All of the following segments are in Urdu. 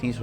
30।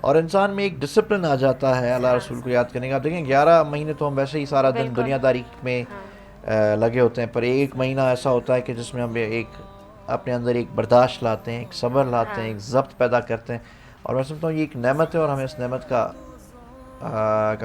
اور انسان میں ایک ڈسپلن آ جاتا ہے اللہ رسول کو یاد کرنے کا. آپ دیکھیں 11 مہینے تو ہم ویسے ہی سارا دن دنیا داری میں لگے ہوتے ہیں, پر ایک مہینہ ایسا ہوتا ہے کہ جس میں ہم ایک اپنے اندر ایک برداشت لاتے ہیں, ایک صبر لاتے ہیں, ایک ضبط پیدا کرتے ہیں, اور میں سمجھتا ہوں یہ ایک نعمت ہے اور ہمیں اس نعمت کا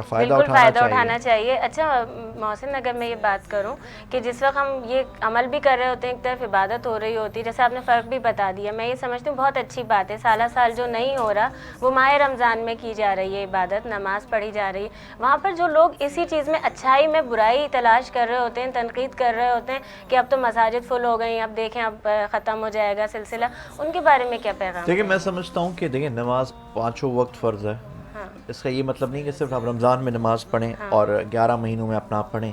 فائدہ اٹھانا چاہیے. اچھا محسن, اگر میں یہ بات کروں کہ جس وقت ہم یہ عمل بھی کر رہے ہوتے ہیں, ایک طرف عبادت ہو رہی ہوتی ہے, جیسے آپ نے فرق بھی بتا دیا, میں یہ سمجھتی ہوں بہت اچھی بات ہے. سالہ سال جو نہیں ہو رہا وہ ماہ رمضان میں کی جا رہی ہے عبادت, نماز پڑھی جا رہی ہے. وہاں پر جو لوگ اسی چیز میں اچھائی میں برائی تلاش کر رہے ہوتے ہیں, تنقید کر رہے ہوتے ہیں کہ اب تو مساجد فل ہو گئی, اب دیکھیں اب ختم ہو جائے گا سلسلہ, ان کے بارے میں کیا پیغام؟ دیکھیں میں سمجھتا ہوں کہ دیکھیں نماز 5 وقت فرض ہے. اس کا یہ مطلب نہیں کہ صرف آپ رمضان میں نماز پڑھیں اور 11 مہینوں میں اپنا پڑھیں,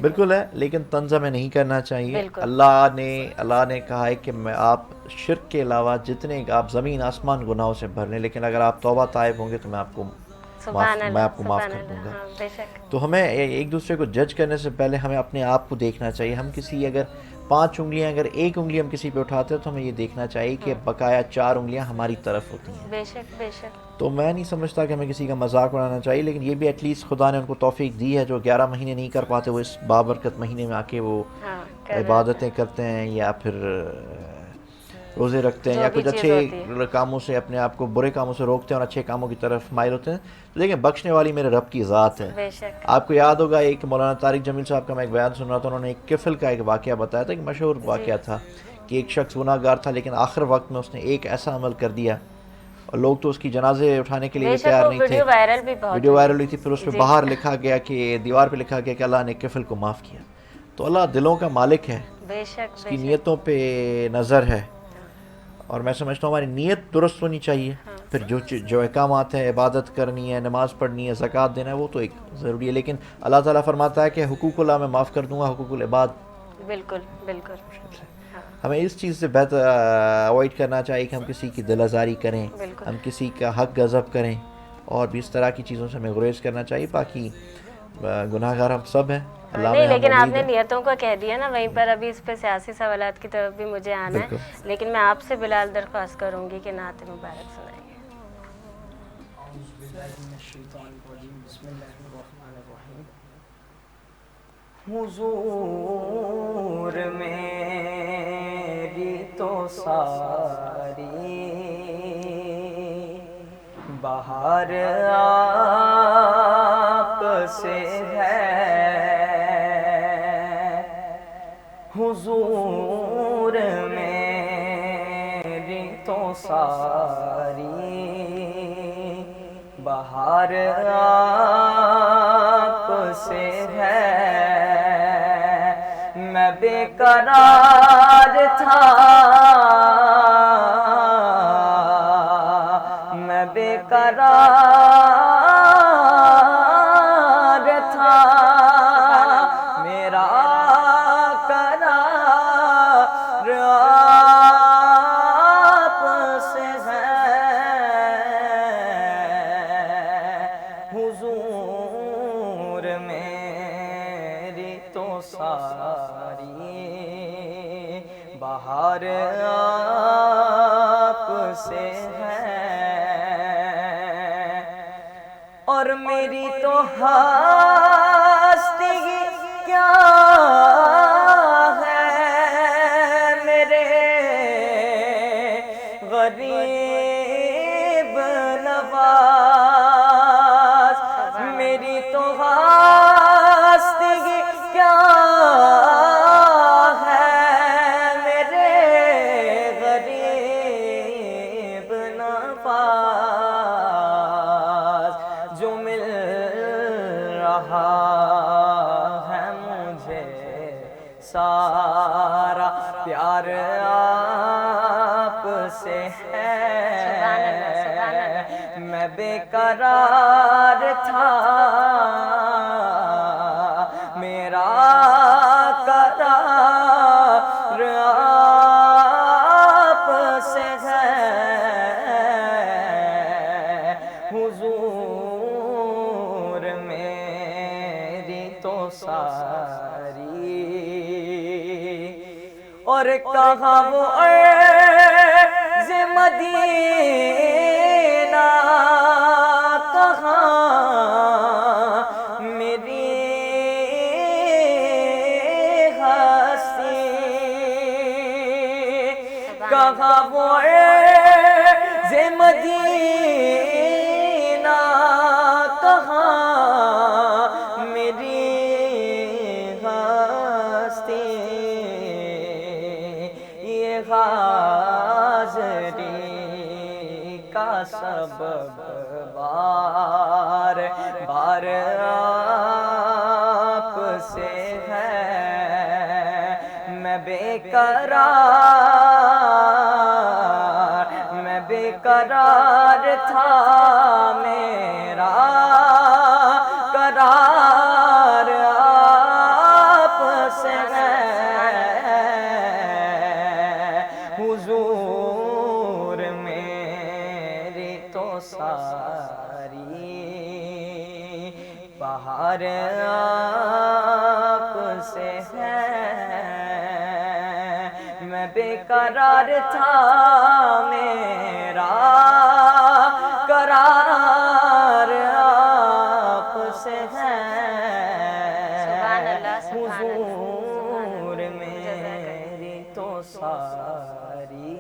بالکل ہے, لیکن طنز ہمیں نہیں کرنا چاہیے. اللہ نے کہا ہے کہ میں آپ شرک کے علاوہ جتنے آپ زمین آسمان گناہوں سے بھر لیں, لیکن اگر آپ توبہ طائب ہوں گے تو میں آپ کو معاف کر دوں گا. تو ہمیں ایک دوسرے کو جج کرنے سے پہلے ہمیں اپنے آپ کو دیکھنا چاہیے. ہم کسی اگر 5 انگلیاں, اگر 1 انگلی ہم کسی پہ اٹھاتے ہیں تو ہمیں یہ دیکھنا چاہیے کہ بقایا 4 انگلیاں ہماری طرف ہوتی ہیں. بے شک بے شک. تو میں نہیں سمجھتا کہ ہمیں کسی کا مذاق اڑانا چاہیے, لیکن یہ بھی ایٹ لیسٹ خدا نے ان کو توفیق دی ہے جو 11 مہینے نہیں کر پاتے, وہ اس بابرکت مہینے میں آ کے وہ عبادتیں کرتے ہیں یا پھر روزے رکھتے ہیں یا کچھ اچھے کاموں سے اپنے آپ کو برے کاموں سے روکتے ہیں اور اچھے کاموں کی طرف مائل ہوتے ہیں. تو دیکھیں بخشنے والی میرے رب کی ذات ہے. آپ کو یاد ہوگا ایک مولانا طارق جمیل صاحب کا میں ایک بیان سن رہا تھا, انہوں نے ایک کفل کا ایک واقعہ بتایا تھا, ایک مشہور واقعہ تھا کہ ایک شخص گناہ گار تھا, لیکن آخر وقت میں اس نے ایک ایسا عمل کر دیا اور لوگ تو اس کی جنازے اٹھانے کے لیے تیار نہیں تھے. ویڈیو وائرل ہوئی تھی, پھر اس پہ باہر لکھا گیا کہ دیوار پہ لکھا گیا کہ اللہ نے کفل کو معاف کیا. تو اللہ دلوں کا مالک ہے, اس کی نیتوں پہ نظر ہے, اور میں سمجھتا ہوں ہماری نیت درست ہونی چاہیے. پھر جو احکامات ہیں, عبادت کرنی ہے, نماز پڑھنی ہے, زکوٰۃ دینا ہے, وہ تو ایک ضروری ہے, لیکن اللہ تعالیٰ فرماتا ہے کہ حقوق اللہ میں معاف کر دوں گا, حقوق العباد بالکل بالکل. ہمیں اس چیز سے بہتر اوائڈ کرنا چاہیے کہ ہم کسی کی دل آزاری کریں, ہم کسی کا حق غضب کریں, اور بھی اس طرح کی چیزوں سے ہمیں گریز کرنا چاہیے. باقی گناہ گار ہم سب ہیں. نہیں, لیکن آپ نے نیتوں کا کہہ دیا نا, وہیں پر ابھی اس پہ سیاسی سوالات کی طرف بھی مجھے آنا ہے, لیکن میں آپ سے بلال درخواست کروں گی کہ نعت مبارک سنائیے. حضور میری تو ساری بہار آپ سے ہے, حضور میری تو ساری بہار آپ سے ہے. میں بے قرار تھا, میں بے قرار تھا, میرا قرار آپ سے ہے. حضور میری تو ساری بہار آپ سے ہے, اور میری تو ہستی کیا ہے میرے غریب نواز, میری تو ہستی کیا ہے میرے غریب نواز. جو مل رہا ہے مجھے سارا پیار آپ سے ہے. میں بے قرار تھا, میرا قرار آپ سے ہے. حضور میری تو ساری, اور کہاں وہ ز مدینہ کہاں میری ہستی کہاں وہ ز مدینہ کہاں میری ہستی یہ حاضری کا سبب بار بار آپ سے ہے میں بے قرار تھا میرا قرار آپ سے ہے حضور میری تو ساری بہار آپ سے ہے میں بے قرار تھا میرا قرار آپ سے ہے حضور میری تو ساری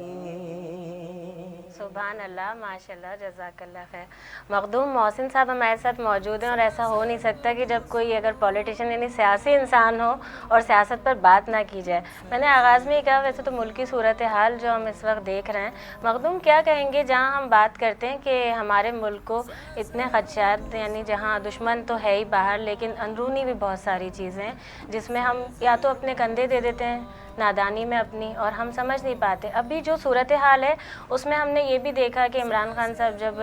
سبحان اللہ، ماشاء اللہ، جزاک اللہ خیر۔ مخدوم محسن صاحب ہمارے ساتھ موجود ہیں، اور ایسا ہو نہیں سکتا کہ جب کوئی اگر پولیٹیشین یعنی سیاسی انسان ہو اور سیاست پر بات نہ کی جائے۔ میں نے آغاز میں ہی کہا، ویسے تو ملکی صورتحال جو ہم اس وقت دیکھ رہے ہیں، مخدوم کیا کہیں گے جہاں ہم بات کرتے ہیں کہ ہمارے ملک کو اتنے خدشات، یعنی جہاں دشمن تو ہے ہی باہر، لیکن اندرونی بھی بہت ساری چیزیں ہیں جس میں ہم یا تو اپنے کندھے دے دیتے ہیں نادانی میں اپنی، اور ہم سمجھ نہیں پاتے۔ ابھی جو صورتحال ہے اس میں ہم نے یہ بھی دیکھا کہ عمران خان صاحب جب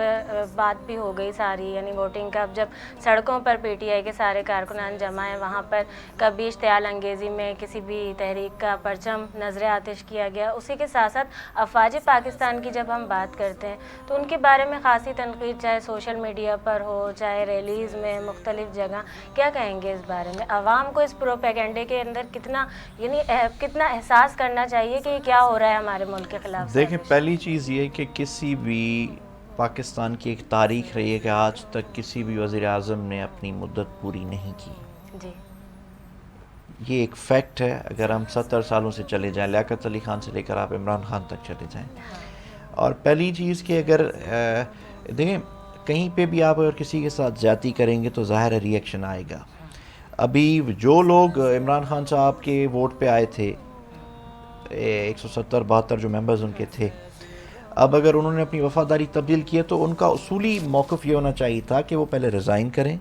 بات بھی ہو گئی ساری، یعنی ووٹنگ کا، جب سڑکوں پر پی ٹی آئی کے سارے کارکنان جمع ہیں، وہاں پر کبھی اشتعال انگیزی میں کسی بھی تحریک کا پرچم نظر آتش کیا گیا۔ اسی کے ساتھ ساتھ افواج پاکستان کی جب ہم بات کرتے ہیں تو ان کے بارے میں خاصی تنقید، چاہے سوشل میڈیا پر ہو، چاہے ریلیز میں، مختلف جگہ، کیا کہیں گے اس بارے میں؟ عوام کو اس پروپیگنڈے کے اندر کتنا کتنا احساس کرنا چاہیے کہ یہ کیا ہو رہا ہے ہمارے ملک کے خلاف؟ دیکھیں، پہلی چیز یہ کہ کسی بھی پاکستان کی ایک تاریخ رہی ہے کہ آج تک کسی بھی وزیر اعظم نے اپنی مدت پوری نہیں کی۔ جی، یہ ایک فیکٹ ہے۔ اگر ہم 70 سالوں سے چلے جائیں، لیاقت علی خان سے لے کر آپ عمران خان تک چلے جائیں، اور پہلی چیز کہ اگر دیکھیں کہیں پہ بھی آپ اگر کسی کے ساتھ زیادتی کریں گے تو ظاہر ری ایکشن آئے گا۔ ابھی جو لوگ عمران خان صاحب کے ووٹ پہ آئے تھے، 170-72 جو ممبرز ان کے تھے، اب اگر انہوں نے اپنی وفاداری تبدیل کی ہے تو ان کا اصولی موقف یہ ہونا چاہیے تھا کہ وہ پہلے ریزائن کریں،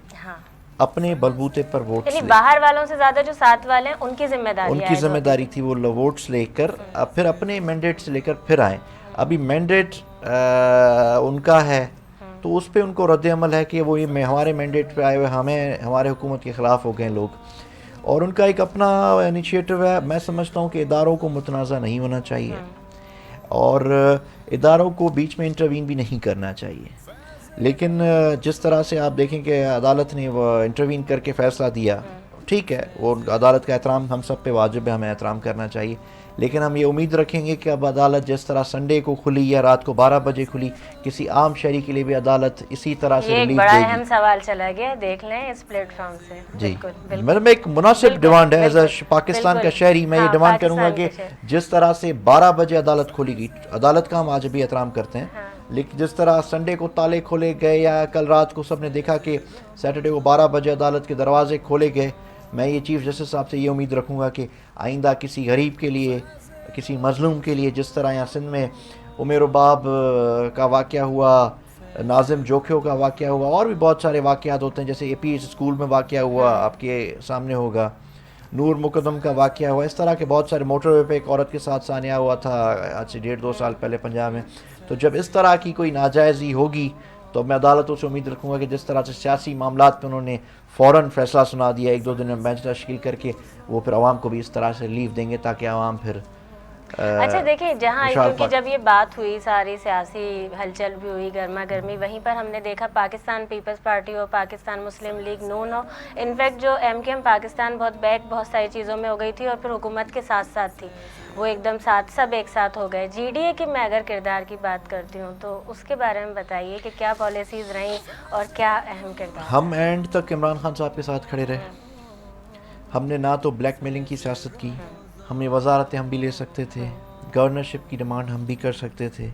اپنے بلبوتے پر ووٹس یعنی لیں۔ باہر والوں سے زیادہ جو ساتھ والے ہیں ان کی ذمہ داری، ان کی ذمہ داری تھی وہ ووٹس لے کر پھر اپنے مینڈیٹ سے لے کر پھر آئیں۔ ابھی مینڈیٹ ان کا ہے تو اس پہ ان کو رد عمل ہے کہ وہ یہ ہمارے مینڈیٹ پہ آئے ہوئے ہمارے حکومت کے خلاف ہو گئے لوگ، اور ان کا ایک اپنا انیشیٹو ہے۔ میں سمجھتا ہوں کہ اداروں کو متنازع نہیں ہونا چاہیے اور اداروں کو بیچ میں انٹروین بھی نہیں کرنا چاہیے، لیکن جس طرح سے آپ دیکھیں کہ عدالت نے وہ انٹروین کر کے فیصلہ دیا، ٹھیک ہے، وہ عدالت کا احترام ہم سب پہ واجب ہے، ہمیں احترام کرنا چاہیے، لیکن ہم یہ امید رکھیں گے کہ اب عدالت جس طرح سنڈے کو کھلی یا رات کو 12 بجے کھلی، کسی عام شہری کے لیے بھی عدالت اسی طرح سے یہ ایک ریلیف بڑا دے گی۔ اہم سوال چلا گیا، دیکھ لیں اس پلیٹ فارم سے۔ جی، بالکل، مطلب ایک مناسب ڈیمانڈ ہے ایز اے پاکستان کا شہری، میں یہ ڈیمانڈ کروں گا کہ جس طرح سے 12 بجے عدالت کھولی گئی، عدالت کا ہم آج بھی احترام کرتے ہیں، لیکن جس طرح سنڈے کو تالے کھولے گئے یا کل رات کو سب نے دیکھا کہ سیٹرڈے کو 12 بجے عدالت کے دروازے کھولے گئے، میں یہ چیف جسٹس صاحب سے یہ امید رکھوں گا کہ آئندہ کسی غریب کے لیے، کسی مظلوم کے لیے، جس طرح یہاں سندھ میں عمیر باب کا واقعہ ہوا، ناظم جوکھیو کا واقعہ ہوا، اور بھی بہت سارے واقعات ہوتے ہیں، جیسے اے پی اسکول میں واقعہ ہوا آپ کے سامنے ہوگا، نور مقدم کا واقعہ ہوا، اس طرح کے بہت سارے، موٹر وے پہ ایک عورت کے ساتھ سانحہ ہوا تھا آج سے 1.5-2 سال پہلے پنجاب میں۔ تو جب اس طرح کی کوئی ناجائزی ہوگی تو میں عدالتوں سے امید رکھوں گا کہ جس طرح سے سیاسی معاملات پہ انہوں نے فوراً فیصلہ سنا دیا، 1-2 دن میں بینچ تشکیل کر کے، وہ پھر عوام کو بھی اس طرح سے ریلیف دیں گے تاکہ عوام پھر اچھا دیکھیں جہاں کیونکہ جب یہ بات ہوئی ساری سیاسی ہلچل بھی ہوئی گرما گرمی وہیں پر ہم نے دیکھا پاکستان پیپلز پارٹی ہو پاکستان مسلم لیگ نون ہو انفیکٹ جو ایم کیو ایم پاکستان بہت ساری چیزوں میں ہو گئی تھی اور پھر حکومت کے ساتھ ساتھ تھی وہ ایک دم سب ایک ساتھ ہو گئے. جی ڈی اے کی میں اگر کردار کی بات کرتی ہوں تو اس کے بارے میں بتائیے کہ کیا پالیسیز رہیں اور کیا اہم کردار. ہم اینڈ تک عمران خان صاحب کے ساتھ کھڑے رہے. ہم نے نہ تو بلیک میلنگ کی سیاست کی, ہمیں وزارتیں ہم بھی لے سکتے تھے, گورنرشپ کی ڈیمانڈ ہم بھی کر سکتے تھے,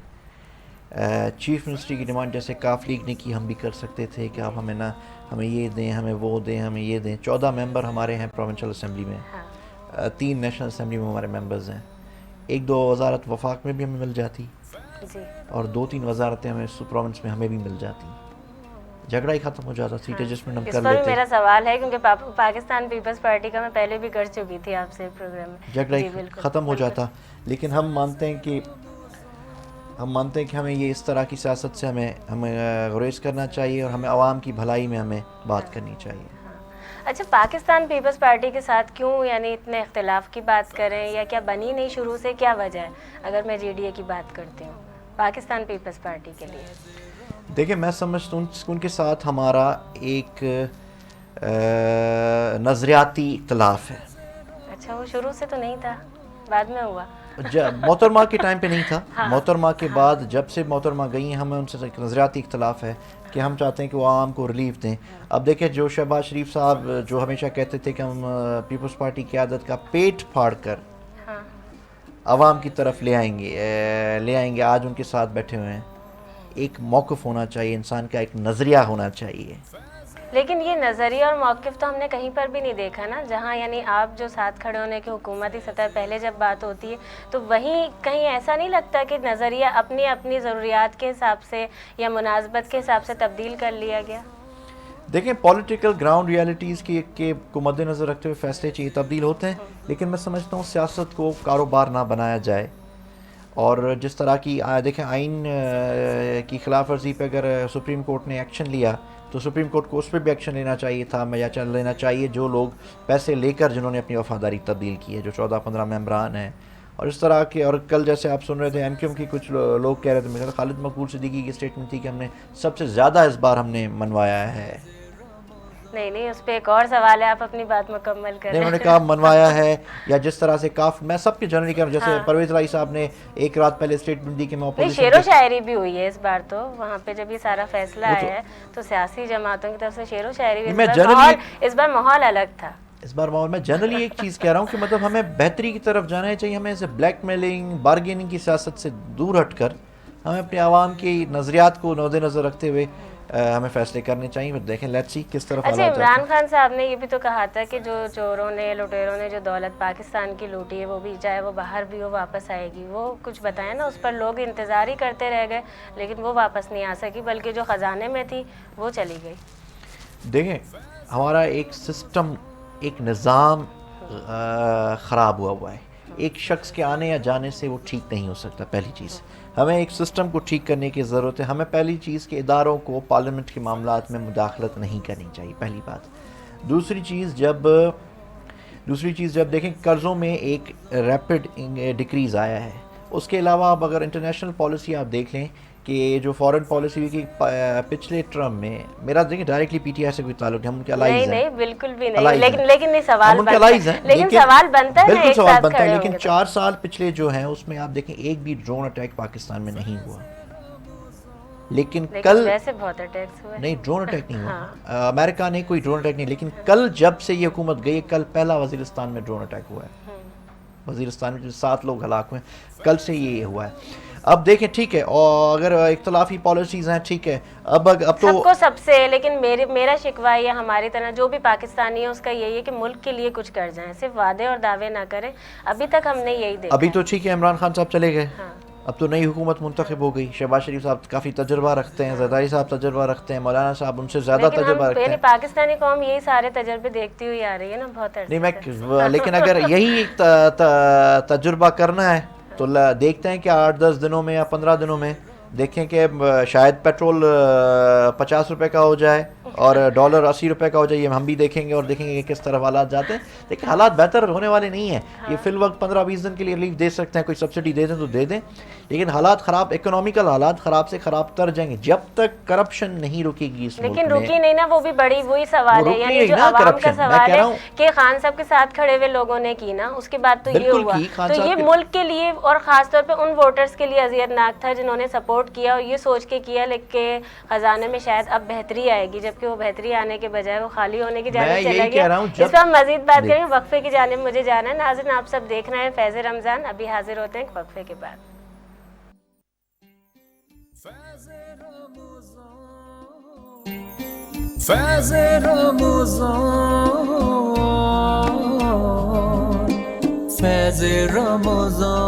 چیف منسٹری کی ڈیمانڈ جیسے کاف لیگ نے کی ہم بھی کر سکتے تھے کہ آپ ہمیں یہ دیں, ہمیں وہ دیں, ہمیں یہ دیں. 14 ممبر ہمارے ہیں پروونشل اسمبلی میں, 3 نیشنل اسمبلی میں ہمارے ممبرز ہیں. 1-2 وزارت وفاق میں بھی ہمیں مل جاتی اور 2-3 وزارتیں ہمیں پروونس میں ہمیں بھی مل جاتی. جھگڑا ہی ختم ہو جاتا, سیٹ ایڈجسٹمنٹ ہم کر لیتے. اس پر میرا سوال ہے کیونکہ پاکستان پیپلز پارٹی کا میں پہلے بھی کر چکی تھی آپ سے پروگرام میں. جھگڑا ہی ختم ہو جاتا. لیکن ہم مانتے ہیں کہ ہمیں یہ اس طرح کی سیاست سے ہمیں گریز کرنا چاہیے اور ہمیں عوام کی بھلائی میں ہمیں بات کرنی چاہیے. اچھا پاکستان پیپلز پارٹی کے ساتھ کیوں یعنی اتنے اختلاف کی بات کریں یا کیا بنی نہیں شروع سے, کیا وجہ ہے اگر میں جی ڈی اے کی بات کرتی ہوں پاکستان پیپلز پارٹی کے لیے؟ دیکھیں میں سمجھتا ہوں ان کے ساتھ ہمارا ایک نظریاتی اختلاف ہے. اچھا وہ شروع سے تو نہیں تھا, بعد میں ہوا؟ محترمہ کے ٹائم پہ نہیں تھا. محترمہ کے بعد جب سے محترمہ گئی ہیں ہمیں ان سے ایک نظریاتی اختلاف ہے کہ ہم چاہتے ہیں کہ وہ عوام کو ریلیف دیں. اب دیکھیں جو شہباز شریف صاحب جو ہمیشہ کہتے تھے کہ ہم پیپلز پارٹی کی قیادت کا پیٹ پھاڑ کر عوام کی طرف لے آئیں گے, آج ان کے ساتھ بیٹھے ہوئے ہیں. ایک موقف ہونا چاہیے, انسان کا ایک نظریہ ہونا چاہیے. لیکن یہ نظریہ اور موقف تو ہم نے کہیں پر بھی نہیں دیکھا نا, جہاں یعنی آپ جو ساتھ کھڑے ہونے کی حکومتی سطح پہلے جب بات ہوتی ہے تو وہیں کہیں ایسا نہیں لگتا کہ نظریہ اپنی ضروریات کے حساب سے یا مناسبت کے حساب سے تبدیل کر لیا گیا؟ دیکھیں پولیٹیکل گراؤنڈ ریالٹیز کو مد نظر رکھتے ہوئے فیصلے چاہیے تبدیل ہوتے ہیں, لیکن میں سمجھتا ہوں سیاست کو کاروبار نہ بنایا جائے. اور جس طرح کی دیکھیں آئین کی خلاف ورزی پہ اگر سپریم کورٹ نے ایکشن لیا تو سپریم کورٹ کو اس پہ بھی ایکشن لینا چاہیے تھا, یا لینا چاہیے جو لوگ پیسے لے کر جنہوں نے اپنی وفاداری تبدیل کی ہے, جو 14-15 ممبران ہیں. اور اس طرح کے, اور کل جیسے آپ سن رہے تھے ایم کیو ایم کی کچھ لوگ کہہ رہے تھے, میرا خالد مقبول صدیقی کی اسٹیٹمنٹ تھی کہ ہم نے سب سے زیادہ اس بار ہم نے منوایا ہے. نہیں اس پہ ایک اور سوال ہے, آپ اپنی بات مکمل کریں. انہوں نے کہا منوایا ہے, یا جس طرح سے میں سب کے جنرلی کہہ رہا ہوں, جیسے پرویز الہی صاحب نے ایک رات پہلے اسٹیٹمنٹ دی کہ میں اپوزیشن. شعر و شاعری بھی ہوئی ہے اس بار, تو وہاں پہ جب یہ سارا فیصلہ آیا ہے تو سیاسی جماعتوں کی طرف سے شعر و شاعری بھی, اس بار ماحول الگ تھا. اس بار میں جنرلی ایک چیز کہہ رہا ہوں کہ مطلب ہمیں بہتری کی طرف جانا چاہیے. ہمیں اسے بلیک میلنگ بارگیننگ کی سیاست سے دور ہٹ کر ہمیں اپنے عوام کی نظریات کو مد نظر رکھتے ہوئے ہمیں فیصلے کرنے چاہیے. دیکھیں لیٹس سی کس طرف. اچھا عمران خان صاحب نے یہ بھی تو کہا تھا کہ جو چوروں نے لٹیروں نے جو دولت پاکستان کی لوٹی ہے وہ بھی چاہے وہ باہر بھی ہو واپس آئے گی. وہ کچھ بتائیں نا, اس پر لوگ انتظار ہی کرتے رہ گئے لیکن وہ واپس نہیں آ سکی, بلکہ جو خزانے میں تھی وہ چلی گئی. دیکھیں ہمارا ایک سسٹم, ایک نظام خراب ہوا ہے. ایک شخص کے آنے یا جانے سے وہ ٹھیک نہیں ہو سکتا. پہلی چیز ہمیں ایک سسٹم کو ٹھیک کرنے کی ضرورت ہے. ہمیں پہلی چیز کہ اداروں کو پارلیمنٹ کے معاملات میں مداخلت نہیں کرنی چاہیے, پہلی بات. دوسری چیز جب دیکھیں قرضوں میں ایک ریپڈ ڈکریز آیا ہے. اس کے علاوہ اب اگر انٹرنیشنل پالیسی آپ دیکھ لیں کہ جو فورن پالیسی ہوئی کہ پچھلے ٹرم میں, میرا دیکھیں ڈائریکٹلی پی ٹی آئی سے کوئی تعلق نہیں, ہم ان کے الائز ہیں. نہیں بالکل بھی نہیں, لیکن سوال بنتا ہے, بالکل سوال بنتا ہے. لیکن 4 سال پچھلے جو ہیں اس میں آپ دیکھیں ایک بھی ڈرون اٹیک پاکستان میں نہیں ہوا. لیکن کل ویسے بہت اٹیکس ہوئے. نہیں ڈرون اٹیک نہیں ہوا, امریکہ نے کوئی ڈرون اٹیک نہیں. لیکن کل جب سے یہ حکومت گئی, کل پہلا وزیرستان میں ڈرون اٹیک ہوا ہے. وزیرستان میں 7 لوگ ہلاک ہوئے, کل سے یہ ہوا ہے. اب دیکھیں ٹھیک ہے, اور اگر اختلافی پالیسیز ہیں ٹھیک ہے, اب تو سب کو سب سے, لیکن میرا شکوہ یا ہماری طرح جو بھی پاکستانی ہے اس کا یہی ہے کہ ملک کے لیے کچھ کر جائیں, صرف وعدے اور دعوے نہ کریں. ابھی تک ہم نے یہی دیکھا. ابھی تو ٹھیک ہے عمران خان صاحب چلے گئے, اب تو نئی حکومت منتخب ہو گئی. شہباز شریف صاحب کافی تجربہ رکھتے ہیں, زرداری صاحب تجربہ رکھتے ہیں, مولانا صاحب ان سے زیادہ تجربہ رکھتے ہیں. پاکستانی قوم یہی سارے تجربے دیکھتی ہوئی آ رہی ہے نا بہت عرصے. نہیں لیکن اگر یہی تجربہ کرنا ہے تو دیکھتے ہیں کہ 8-10 دنوں میں یا 15 دنوں میں دیکھیں کہ شاید پیٹرول 50 روپے کا ہو جائے اور ڈالر 80 روپے کا ہو جائے, ہم بھی دیکھیں گے اور دیکھیں گے کہ کس طرح حالات جاتے ہیں. لیکن حالات بہتر ہونے والے نہیں ہیں. یہ فی الوقت 15-20 دن کے لیے ریلیف دے سکتے ہیں, کوئی سبسڈی دے دیں تو دے دیں, لیکن حالات خراب, اکنامیکل حالات خراب سے خراب تر جائیں گے جب تک کرپشن نہیں رکے گی اس ملک میں. لیکن رکی نہیں نا, وہ بھی بڑی وہی سوال ہے, یعنی جو عوام کا سوال ہے کہ خان صاحب کے ساتھ کھڑے ہوئے لوگوں نے کی نا, اس کے بعد تو یہ ہوا. تو یہ ملک کے لیے اور خاص طور پہ ان ووٹرز کے لیے اذیت ناک تھا جنہوں نے سپورٹ کیا اور یہ سوچ کے کیا لیکن خزانے میں شاید اب بہتری آئے گی, جبکہ وہ بہتری آنے کے بجائے وہ خالی ہونے کی جانب چلا گیا. اس پر ہم مزید بات کریں گے, وقفے کی جانب مجھے جانا ہے. ناظرین آپ سب دیکھ رہے ہیں فیض رمضان, ابھی حاضر ہوتے ہیں وقفے کے بعد. فیض رمضان, فیض رمضان.